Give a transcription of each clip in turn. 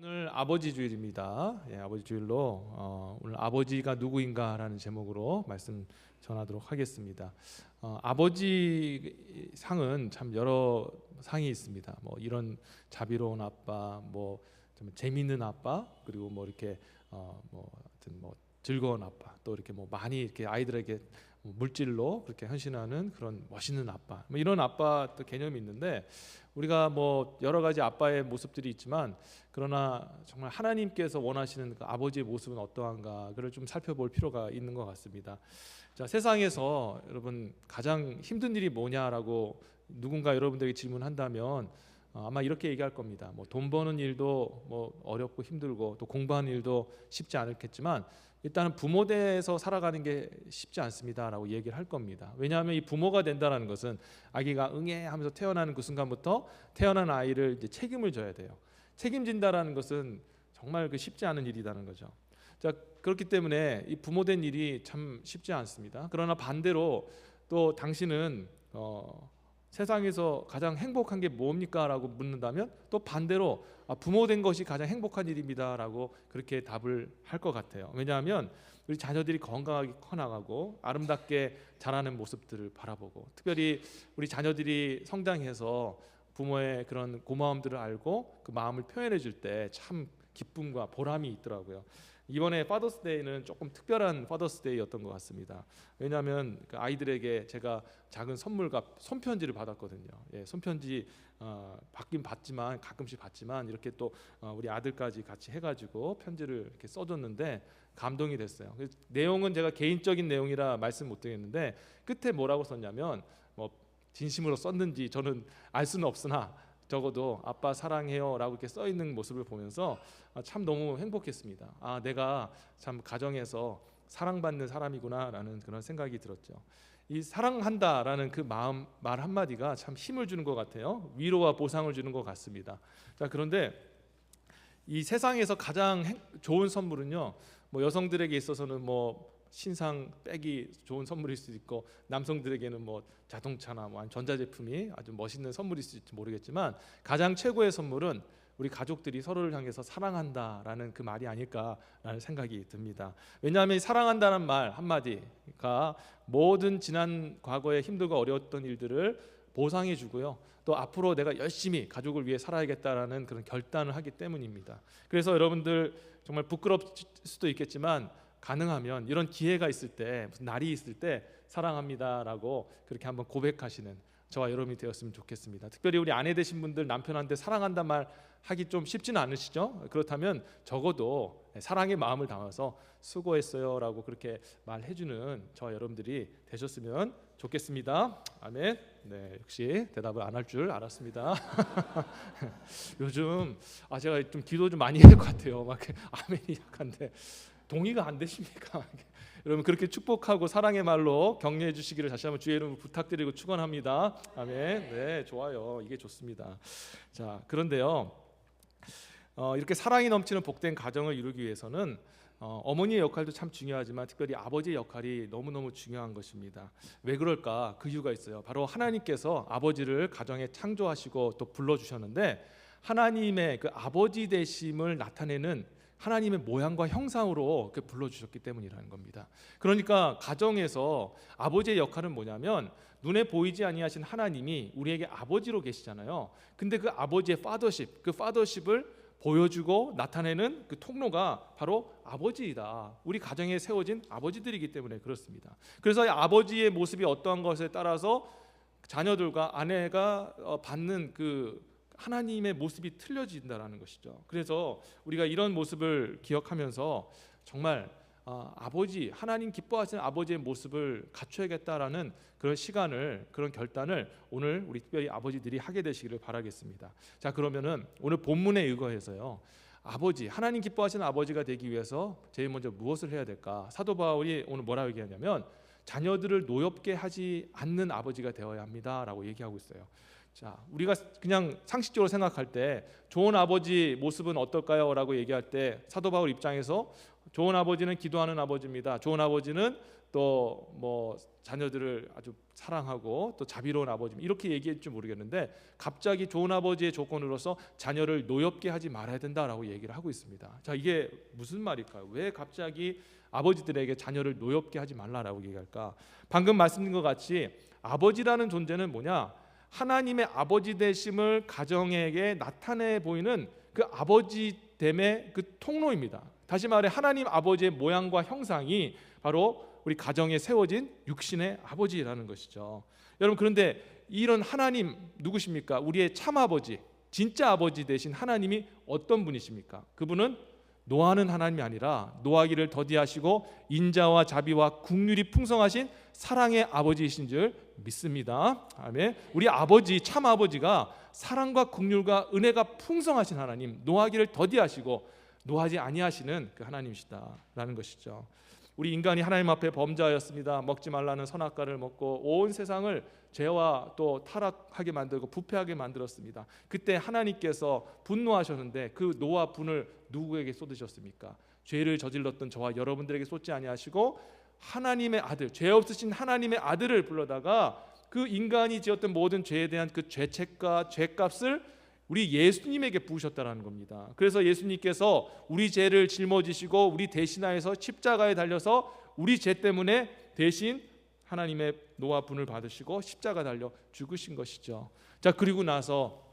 오늘 아버지 주일입니다. 아버지 주일로 오늘 아버지가 누구인가라는 제목으로 말씀 전하도록 하겠습니다. 아버지 상은 참 여러 상이 있습니다. 뭐 이런 자비로운 아빠, 뭐 좀 재미있는 아빠, 그리고 뭐 이렇게 뭐 하여튼 뭐 즐거운 아빠, 또 이렇게 뭐 많이 이렇게 아이들에게 물질로 그렇게 헌신하는 그런 멋있는 아빠, 뭐 이런 아빠 또 개념이 있는데, 우리가 뭐 여러 가지 아빠의 모습들이 있지만 그러나 정말 하나님께서 원하시는 그 아버지의 모습은 어떠한가 그를 좀 살펴볼 필요가 있는 것 같습니다. 자, 세상에서 여러분 가장 힘든 일이 뭐냐라고 누군가 여러분들에게 질문한다면 아마 이렇게 얘기할 겁니다. 뭐 돈 버는 일도 뭐 어렵고 힘들고 또 공부하는 일도 쉽지 않겠지만 일단은 부모 돼서 살아가는 게 쉽지 않습니다라고 얘기를 할 겁니다. 왜냐하면 이 부모가 된다는 것은 아기가 응애 하면서 태어나는 그 순간부터 태어난 아이를 이제 책임을 져야 돼요. 책임진다라는 것은 정말 그 쉽지 않은 일이라는 거죠. 자, 그렇기 때문에 이 부모 된 일이 참 쉽지 않습니다. 그러나 반대로 또 당신은 세상에서 가장 행복한 게 뭡니까? 라고 묻는다면 또 반대로 부모 된 것이 가장 행복한 일입니다 라고 그렇게 답을 할 것 같아요. 왜냐하면 우리 자녀들이 건강하게 커나가고 아름답게 자라는 모습들을 바라보고, 특별히 우리 자녀들이 성장해서 부모의 그런 고마움들을 알고 그 마음을 표현해 줄 때 참 기쁨과 보람이 있더라고요. 이번에 파더스데이는 조금 특별한 파더스데이였던 것 같습니다. 왜냐하면 그 아이들에게 제가 작은 선물과 손편지를 받았거든요. 손편지 받긴 받지만 가끔씩 받지만 이렇게 또 우리 아들까지 같이 해가지고 편지를 이렇게 써줬는데 감동이 됐어요. 내용은 제가 개인적인 내용이라 말씀 못 드리겠는데 끝에 뭐라고 썼냐면 뭐 진심으로 썼는지 저는 알 수는 없으나 적어도 아빠 사랑해요 라고 이렇게 써 있는 모습을 보면서 참 너무 행복했습니다. 내가 참 가정에서 사랑받는 사람이구나 라는 그런 생각이 들었죠. 이 사랑한다라는 그 마음, 말 한마디가 참 힘을 주는 것 같아요. 위로와 보상을 주는 것 같습니다. 자, 그런데 이 세상에서 가장 좋은 선물은요, 뭐 여성들에게 있어서는 뭐 신상 백이 좋은 선물일 수도 있고, 남성들에게는 뭐 자동차나 뭐 전자제품이 아주 멋있는 선물일 수도 있을지 모르겠지만 가장 최고의 선물은 우리 가족들이 서로를 향해서 사랑한다라는 그 말이 아닐까라는 생각이 듭니다. 왜냐하면 사랑한다는 말 한마디가 모든 지난 과거에 힘들고 어려웠던 일들을 보상해 주고요, 또 앞으로 내가 열심히 가족을 위해 살아야겠다라는 그런 결단을 하기 때문입니다. 그래서 여러분들 정말 부끄러울 수도 있겠지만 가능하면 이런 기회가 있을 때, 무슨 날이 있을 때 사랑합니다라고 그렇게 한번 고백하시는 저와 여러분이 되었으면 좋겠습니다. 특별히 우리 아내 되신 분들 남편한테 사랑한다 말 하기 좀 쉽지는 않으시죠? 그렇다면 적어도 사랑의 마음을 담아서 수고했어요라고 그렇게 말해주는 저와 여러분들이 되셨으면 좋겠습니다. 아멘. 네, 역시 대답을 안 할 줄 알았습니다. 요즘 제가 좀 기도 좀 많이 해야 될 것 같아요. 막 아멘이 약한데 동의가 안 되십니까? 여러분 그렇게 축복하고 사랑의 말로 격려해 주시기를 다시 한번 주의 이름으로 부탁드리고 축원합니다. 아멘. 네, 좋아요. 이게 좋습니다. 자, 그런데요, 이렇게 사랑이 넘치는 복된 가정을 이루기 위해서는 어머니의 역할도 참 중요하지만 특별히 아버지의 역할이 너무너무 중요한 것입니다. 왜 그럴까? 그 이유가 있어요. 바로 하나님께서 아버지를 가정에 창조하시고 또 불러주셨는데 하나님의 그 아버지 되심을 나타내는 하나님의 모양과 형상으로 불러주셨기 때문이라는 겁니다. 그러니까 가정에서 아버지의 역할은 뭐냐면 눈에 보이지 아니하신 하나님이 우리에게 아버지로 계시잖아요. 근데 그 아버지의 파더십, 그 파더십을 보여주고 나타내는 그 통로가 바로 아버지이다. 우리 가정에 세워진 아버지들이기 때문에 그렇습니다. 그래서 아버지의 모습이 어떠한 것에 따라서 자녀들과 아내가 받는 그 하나님의 모습이 틀려진다라는 것이죠. 그래서 우리가 이런 모습을 기억하면서 정말 아버지, 하나님 기뻐하시는 아버지의 모습을 갖춰야겠다라는 그런 시간을, 그런 결단을 오늘 우리 특별히 아버지들이 하게 되시기를 바라겠습니다. 자, 그러면은 오늘 본문에 의거해서요, 아버지, 하나님 기뻐하시는 아버지가 되기 위해서 제일 먼저 무엇을 해야 될까? 사도 바울이 오늘 뭐라고 얘기하냐면 자녀들을 노엽게 하지 않는 아버지가 되어야 합니다라고 얘기하고 있어요. 자, 우리가 그냥 상식적으로 생각할 때 좋은 아버지 모습은 어떨까요? 라고 얘기할 때 사도 바울 입장에서 좋은 아버지는 기도하는 아버지입니다. 좋은 아버지는 또 뭐 자녀들을 아주 사랑하고 또 자비로운 아버지 이렇게 얘기할지 모르겠는데 갑자기 좋은 아버지의 조건으로서 자녀를 노엽게 하지 말아야 된다라고 얘기를 하고 있습니다. 자, 이게 무슨 말일까요? 왜 갑자기 아버지들에게 자녀를 노엽게 하지 말라라고 얘기할까? 방금 말씀드린 것 같이 아버지라는 존재는 뭐냐? 하나님의 아버지 되심을 가정에게 나타내 보이는 그 아버지됨의 그 통로입니다. 다시 말해 하나님 아버지의 모양과 형상이 바로 우리 가정에 세워진 육신의 아버지라는 것이죠. 여러분, 그런데 이런 하나님 누구십니까? 우리의 참 아버지, 진짜 아버지 되신 하나님이 어떤 분이십니까? 그분은 노하는 하나님이 아니라 노하기를 더디하시고 인자와 자비와 긍휼이 풍성하신 사랑의 아버지이신 줄 믿습니다. 아멘. 우리 아버지, 참 아버지가 사랑과 긍휼과 은혜가 풍성하신 하나님, 노하기를 더디하시고 노하지 아니하시는 그 하나님이시다라는 것이죠. 우리 인간이 하나님 앞에 범죄하였습니다. 먹지 말라는 선악과를 먹고 온 세상을 죄와 또 타락하게 만들고 부패하게 만들었습니다. 그때 하나님께서 분노하셨는데 그 노와 분을 누구에게 쏟으셨습니까? 죄를 저질렀던 저와 여러분들에게 쏟지 아니하시고 하나님의 아들, 죄 없으신 하나님의 아들을 불러다가 그 인간이 지었던 모든 죄에 대한 그 죄책과 죄값을 우리 예수님에게 부으셨다라는 겁니다. 그래서 예수님께서 우리 죄를 짊어지시고 우리 대신하여서 십자가에 달려서 우리 죄 때문에 대신 하나님의 노와 분을 받으시고 십자가 달려 죽으신 것이죠. 자, 그리고 나서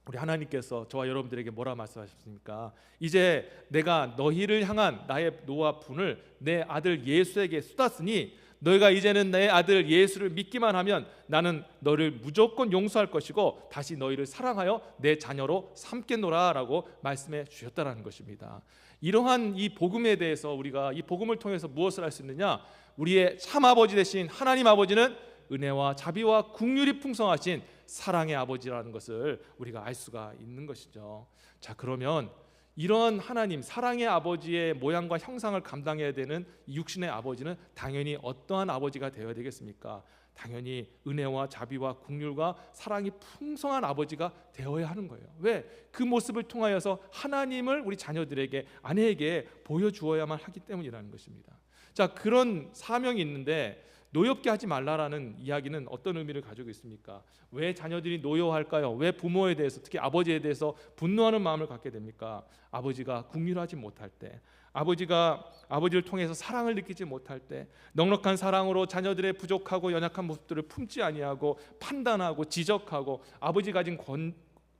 우리 하나님께서 저와 여러분들에게 뭐라 말씀하셨습니까? 이제 내가 너희를 향한 나의 노와 분을 내 아들 예수에게 쏟았으니 너희가 이제는 내 아들 예수를 믿기만 하면 나는 너를 무조건 용서할 것이고 다시 너희를 사랑하여 내 자녀로 삼겠노라라고 말씀해 주셨다라는 것입니다. 이러한 이 복음에 대해서 우리가 이 복음을 통해서 무엇을 할 수 있느냐? 우리의 참 아버지 되신 하나님 아버지는 은혜와 자비와 긍휼이 풍성하신 사랑의 아버지라는 것을 우리가 알 수가 있는 것이죠. 자, 그러면 이런 하나님 사랑의 아버지의 모양과 형상을 감당해야 되는 육신의 아버지는 당연히 어떠한 아버지가 되어야 되겠습니까? 당연히 은혜와 자비와 긍휼과 사랑이 풍성한 아버지가 되어야 하는 거예요. 왜? 그 모습을 통하여서 하나님을 우리 자녀들에게, 아내에게 보여주어야만 하기 때문이라는 것입니다. 자, 그런 사명이 있는데 노엽게 하지 말라라는 이야기는 어떤 의미를 가지고 있습니까? 왜 자녀들이 노여할까요? 왜 부모에 대해서, 특히 아버지에 대해서 분노하는 마음을 갖게 됩니까? 아버지가 긍휼하지 못할 때, 아버지가 아버지를 통해서 사랑을 느끼지 못할 때, 넉넉한 사랑으로 자녀들의 부족하고 연약한 모습들을 품지 아니하고 판단하고 지적하고 아버지 가진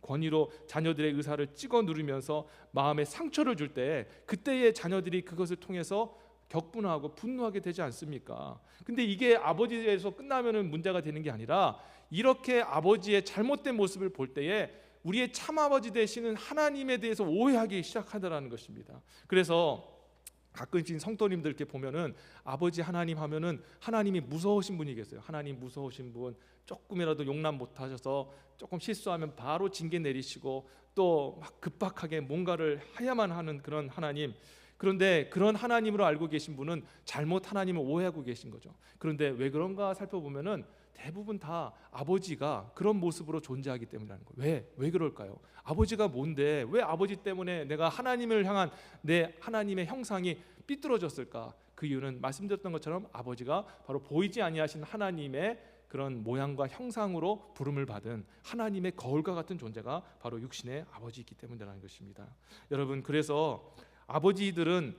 권위로 자녀들의 의사를 찍어 누르면서 마음에 상처를 줄 때, 그때의 자녀들이 그것을 통해서 격분하고 분노하게 되지 않습니까? 근데 이게 아버지에서 끝나면은 문제가 되는 게 아니라 이렇게 아버지의 잘못된 모습을 볼 때에 우리의 참아버지 되시는 하나님에 대해서 오해하기 시작하더라는 것입니다. 그래서 가끔씩 성도님들 이렇게 보면은 아버지 하나님 하면은 하나님이 무서우신 분이 계세요. 하나님 무서우신 분, 조금이라도 용납 못하셔서 조금 실수하면 바로 징계 내리시고 또 막 급박하게 뭔가를 해야만 하는 그런 하나님. 그런데 그런 하나님으로 알고 계신 분은 잘못 하나님을 오해하고 계신 거죠. 그런데 왜 그런가 살펴보면은 대부분 다 아버지가 그런 모습으로 존재하기 때문이라는 거예요. 왜 그럴까요? 아버지가 뭔데 왜 아버지 때문에 내가 하나님을 향한 내 하나님의 형상이 삐뚤어졌을까? 그 이유는 말씀드렸던 것처럼 아버지가 바로 보이지 아니하신 하나님의 그런 모양과 형상으로 부름을 받은 하나님의 거울과 같은 존재가 바로 육신의 아버지이기 때문이라는 것입니다. 여러분, 그래서 아버지들은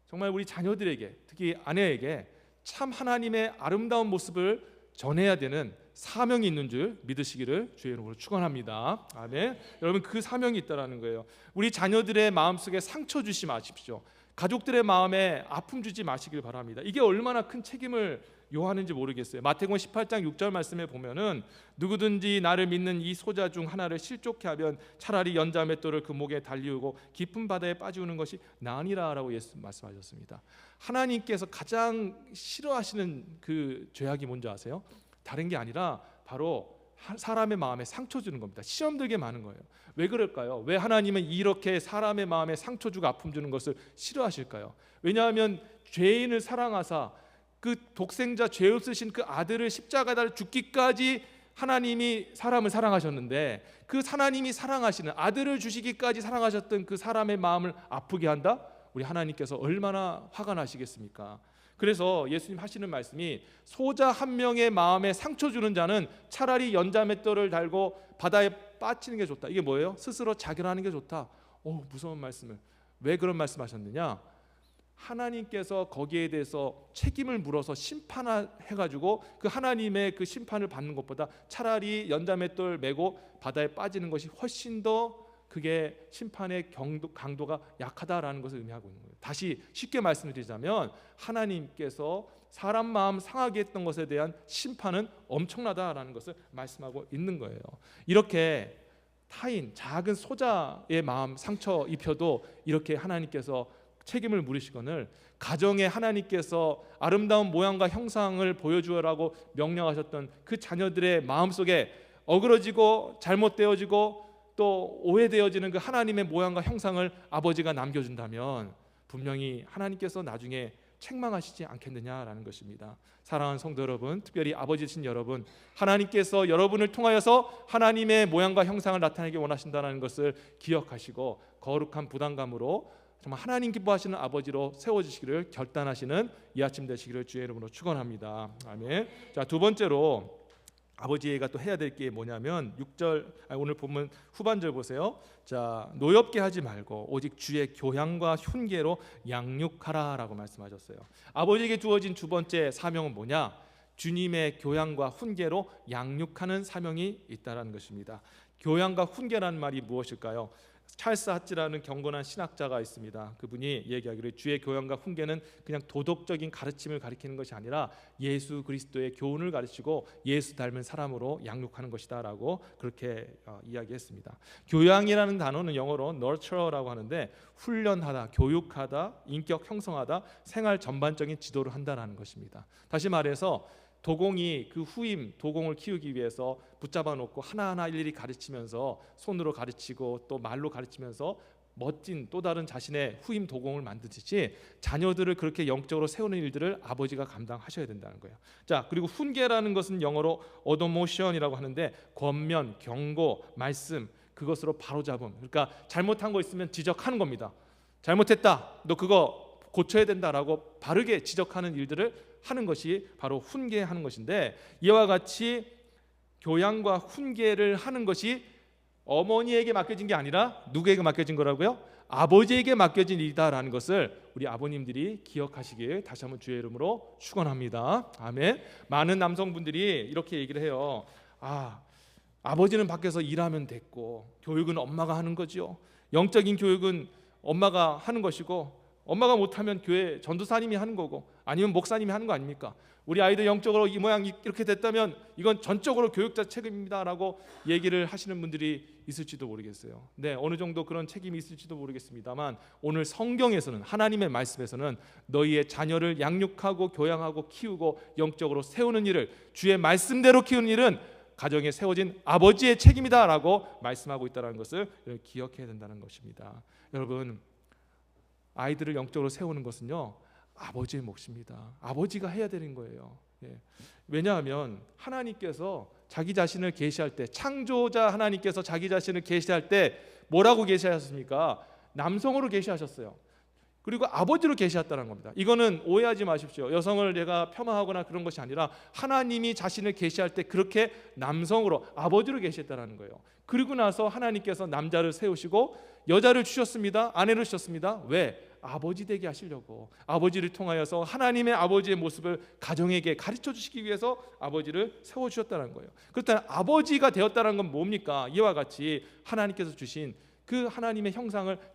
정말 우리 자녀들에게, 특히 아내에게 참 하나님의 아름다운 모습을 전해야 되는 사명이 있는 줄 믿으시기를 주의 이름으로 축원합니다. 아멘. 여러분, 그 사명이 있다라는 거예요. 우리 자녀들의 마음속에 상처 주지 마십시오. 가족들의 마음에 아픔 주지 마시길 바랍니다. 이게 얼마나 큰 책임을 요하는지 모르겠어요. 마태복음 18장 6절 말씀에 보면은 누구든지 나를 믿는 이 소자 중 하나를 실족해 하면 차라리 연자 맷돌을 그 목에 달리우고 깊은 바다에 빠지우는 것이 나으니라라고 예수 말씀하셨습니다. 하나님께서 가장 싫어하시는 그 죄악이 뭔지 아세요? 다른 게 아니라 바로 사람의 마음에 상처 주는 겁니다. 시험 들게 많은 거예요. 왜 그럴까요? 왜 하나님은 이렇게 사람의 마음에 상처 주고 아픔 주는 것을 싫어하실까요? 왜냐하면 죄인을 사랑하사 그 독생자 죄 없으신 그 아들을 십자가에 달려 죽기까지 하나님이 사람을 사랑하셨는데, 그 하나님이 사랑하시는 아들을 주시기까지 사랑하셨던 그 사람의 마음을 아프게 한다? 우리 하나님께서 얼마나 화가 나시겠습니까? 그래서 예수님 하시는 말씀이 소자 한 명의 마음에 상처 주는 자는 차라리 연자맷돌을 달고 바다에 빠지는 게 좋다. 이게 뭐예요? 스스로 자결하는 게 좋다. 무서운 말씀을. 왜 그런 말씀하셨느냐? 하나님께서 거기에 대해서 책임을 물어서 심판해가지고 그 하나님의 그 심판을 받는 것보다 차라리 연자맷돌 메고 바다에 빠지는 것이 훨씬 더 그게 심판의 강도가 약하다라는 것을 의미하고 있는 거예요. 다시 쉽게 말씀드리자면 하나님께서 사람 마음 상하게 했던 것에 대한 심판은 엄청나다라는 것을 말씀하고 있는 거예요. 이렇게 타인 작은 소자의 마음 상처 입혀도 이렇게 하나님께서 책임을 물으시거늘 가정에 하나님께서 아름다운 모양과 형상을 보여주라고 명령하셨던 그 자녀들의 마음속에 어그러지고 잘못되어지고 또 오해되어지는 그 하나님의 모양과 형상을 아버지가 남겨준다면 분명히 하나님께서 나중에 책망하시지 않겠느냐라는 것입니다. 사랑하는 성도 여러분, 특별히 아버지신 여러분, 하나님께서 여러분을 통하여서 하나님의 모양과 형상을 나타내기 원하신다는 것을 기억하시고 거룩한 부담감으로 정말 하나님 기뻐하시는 아버지로 세워주시기를 결단하시는 이 아침 되시기를 주의 이름으로 축원합니다. 아멘. 자, 두 번째로 아버지가 또 해야 될 게 뭐냐면 6절 오늘 본문 후반절 보세요. 자, 노엽게 하지 말고 오직 주의 교양과 훈계로 양육하라라고 말씀하셨어요. 아버지에게 주어진 두 번째 사명은 뭐냐? 주님의 교양과 훈계로 양육하는 사명이 있다라는 것입니다. 교양과 훈계라는 말이 무엇일까요? 찰스 하츠라는 경건한 신학자가 있습니다. 그분이 얘기하기를 주의 교양과 훈계는 그냥 도덕적인 가르침을 가리키는 것이 아니라 예수 그리스도의 교훈을 가르치고 예수 닮은 사람으로 양육하는 것이다라고 그렇게 이야기했습니다. 교양이라는 단어는 영어로 nurture라고 하는데 훈련하다, 교육하다, 인격 형성하다, 생활 전반적인 지도를 한다라는 것입니다. 다시 말해서 도공이 그 후임 도공을 키우기 위해서 붙잡아 놓고 하나하나 일일이 가르치면서 손으로 가르치고 또 말로 가르치면서 멋진 또 다른 자신의 후임 도공을 만드듯이 자녀들을 그렇게 영적으로 세우는 일들을 아버지가 감당하셔야 된다는 거예요. 자, 그리고 훈계라는 것은 영어로 어도모션이라고 하는데 권면, 경고, 말씀 그것으로 바로잡음. 그러니까 잘못한 거 있으면 지적하는 겁니다. 잘못했다. 너 그거 고쳐야 된다라고 바르게 지적하는 일들을 하는 것이 바로 훈계하는 것인데 이와 같이 교양과 훈계를 하는 것이 어머니에게 맡겨진 게 아니라 누구에게 맡겨진 거라고요? 아버지에게 맡겨진 일이다라는 것을 우리 아버님들이 기억하시길 다시 한번 주의 이름으로 축원합니다. 아멘. 많은 남성분들이 이렇게 얘기를 해요. 아버지는 밖에서 일하면 됐고 교육은 엄마가 하는 거죠. 영적인 교육은 엄마가 하는 것이고 엄마가 못하면 교회 전도사님이 하는 거고 아니면 목사님이 하는 거 아닙니까? 우리 아이들 영적으로 이 모양 이렇게 됐다면 이건 전적으로 교육자 책임입니다라고 얘기를 하시는 분들이 있을지도 모르겠어요. 네, 어느 정도 그런 책임이 있을지도 모르겠습니다만 오늘 성경에서는 하나님의 말씀에서는 너희의 자녀를 양육하고 교양하고 키우고 영적으로 세우는 일을 주의 말씀대로 키우는 일은 가정에 세워진 아버지의 책임이다라고 말씀하고 있다는 것을 기억해야 된다는 것입니다. 여러분, 아이들을 영적으로 세우는 것은요 아버지의 몫입니다. 아버지가 해야 되는 거예요. 왜냐하면 하나님께서 자기 자신을 계시할 때 창조자 하나님께서 자기 자신을 계시할 때 뭐라고 계시하셨습니까? 남성으로 계시하셨어요. 그리고 아버지로 계시했다는 겁니다. 이거는 오해하지 마십시오. 여성을 내가 폄하하거나 그런 것이 아니라 하나님이 자신을 계시할 때 그렇게 남성으로 아버지로 계시했다는 거예요. 그리고 나서 하나님께서 남자를 세우시고 여자를 주셨습니다. 아내를 주셨습니다. 왜? 아버지 되게 하시려고. 아버지를 통하여서 하나님의 아버지의 모습을 가정에게 가르쳐 주시기 위해서 아버지를 세워주셨다는 거예요. 그렇다면 아버지가 되었다는 건 뭡니까? 이와 같이 하나님께서 주신 그 하나님의 형상을